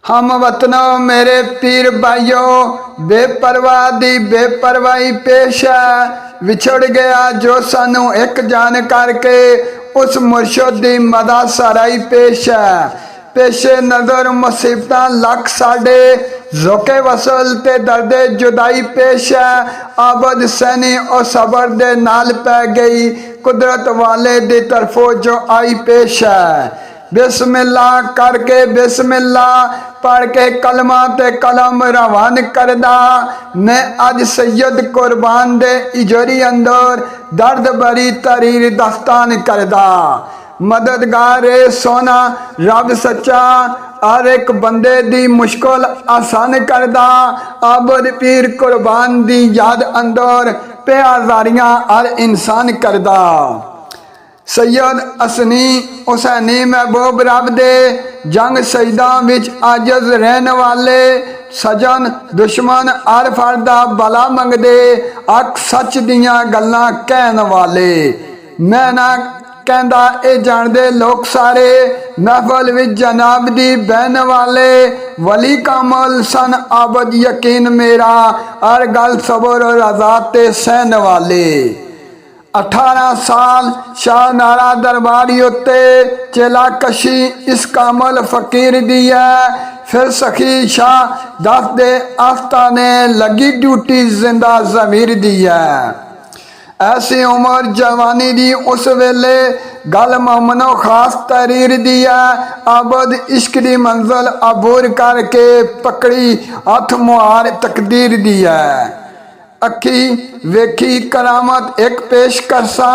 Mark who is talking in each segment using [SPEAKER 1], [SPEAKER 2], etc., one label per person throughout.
[SPEAKER 1] हम वतनों मेरे पीर भाइयों बेपरवाह दी बेपरवाही पेश है। विछड़ गया जो सानू एक जान करके उस मुर्शद दी मदा सराई पेश है। पेशे नज़र मुसीबत लख साडे जोके वसल ते दर्दे जुदाई पेश है। आबद सैनी और सबर दे नाल पै गई कुदरत वाले दी तरफों जो आई पेश है। बिस्मिल्लाह करके बिस्मिल्लाह पढ़ के कलमा ते कलम रवान करदा मैं अज सैयद कुर्बान दे इजोरी अंदर दर्द भरी तरीर दस्तान करदा। मददगार सोना रब सच्चा हर एक बंदे दी मुश्किल आसान करदा। आबद पीर कुर्बान दी याद अंदर प्याजारियां हर इंसान करदा। सैयद असनी हुसैनी महबूब रब दे जंग शहीदां विच आजज रहन वाले सजन दुश्मन हर फरदा भला मंगदे अख सच दियां गल्लां कहन वाले। मैं ना कहंदा ए जानदे लोग सारे महफल विच जनाब दी बहन वाले वली कामल सन आबद यकीन मेरा हर गल सबर और रज़ा ते सहन वाले। 18 साल शाह नारा दरबारी उत्ते चेला कशी इस कामल फकीर दी है। फिर सखी शाह दस दे आस्ताने लगी ड्यूटी जिंदा जमीर दी है। ऐसी उम्र जवानी दी उस वेले गल मोमनो खास तरीर दी है। आबद इश्क दी मंजिल अबूर करके पकड़ी हथ मुहार तकदीर दी है। अखी वेखी करामत एक पेश करसा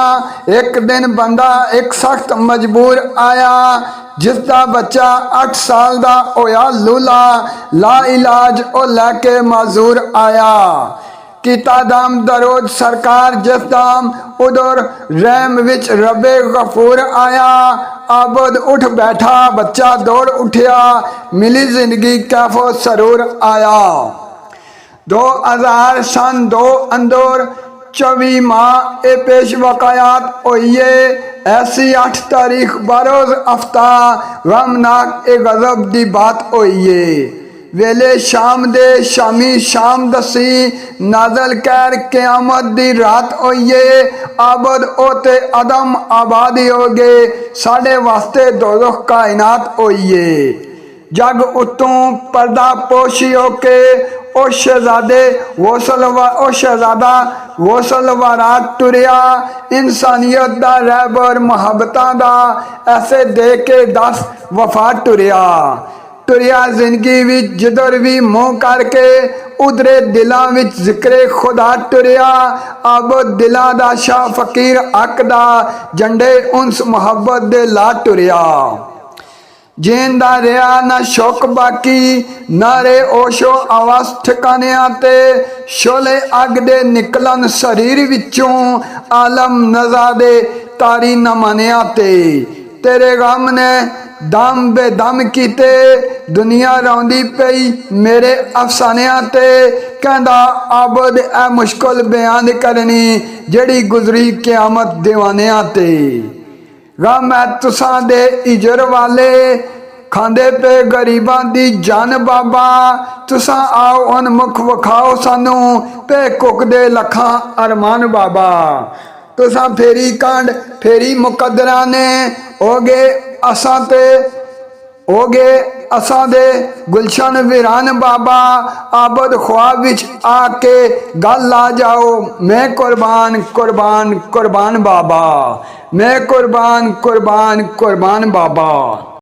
[SPEAKER 1] एक दिन बंदा एक सख्त मजबूर आया जिसका बच्चा 8 साल का होया लूला ला इलाज ओ लैके माजूर आया। किता दाम दरोज सरकार जिस दाम उधर रैम विच रबे गफूर आया। आबद उठ बैठा बच्चा दौड़ उठिया मिली जिंदगी कैफो सरूर आया। 2000 सन 2 अंदर 24 माह ए पेश वकायात होइए। ऐसी 8 तारीख बरोज हफ्ता गमनाक ए गजब दी बात होइए। वेले शाम दे शामी शाम दसी नाजल कर क्यामत दी रात होइए। आबद ओते अदम आबादी हो गए साढ़े वास्ते दोज़ख कायनात होइए। जग उतों पर्दा पोशी होके ओ शहजादे ओ शहजादा गौसल वारात टुरिया इंसानियत दा रहबर मुहब्बतां दा ऐसे दे के 10 वफा टुरिया। टुरिया जिंदगी विच जिधर भी मुँह करके उधरे दिलां विच जिक्रे खुदा टुरिया। आबद दिलां दा शाह फकीर हक दा झंडे उनस मुहब्बत दे ला टुरिया। जेंदा रहा ना शौक बाकी ना रे ओशो आवास ठिकानियां ते शोले अग दे निकलन शरीर विचों आलम नज़ा दे तारी न मनिया ते। तेरे गम ने दम बेदम कीते दुनिया रौंदी पई मेरे अफसानियां ते। कहंदा आबद ए मुश्किल बयान करनी जड़ी गुजरी क्यामत दीवानियां ते। गम है तुसां दे इजर वाले खांदे पे गरीबां दी जान बाबा। तुसां आओ उन मुख वखाओ सानू पे कुकदे लखां अरमान बाबा। तुसां फेरी कांड फेरी मुकद्दरां ने हो गए असां ते हो गए असां दे गुलशन वीरान बाबा। आबद ख्वाब विच आके गल ला जाओ मैं कुर्बान कुर्बान कुर्बान बाबा। मैं कुर्बान कुर्बान कुर्बान बाबा।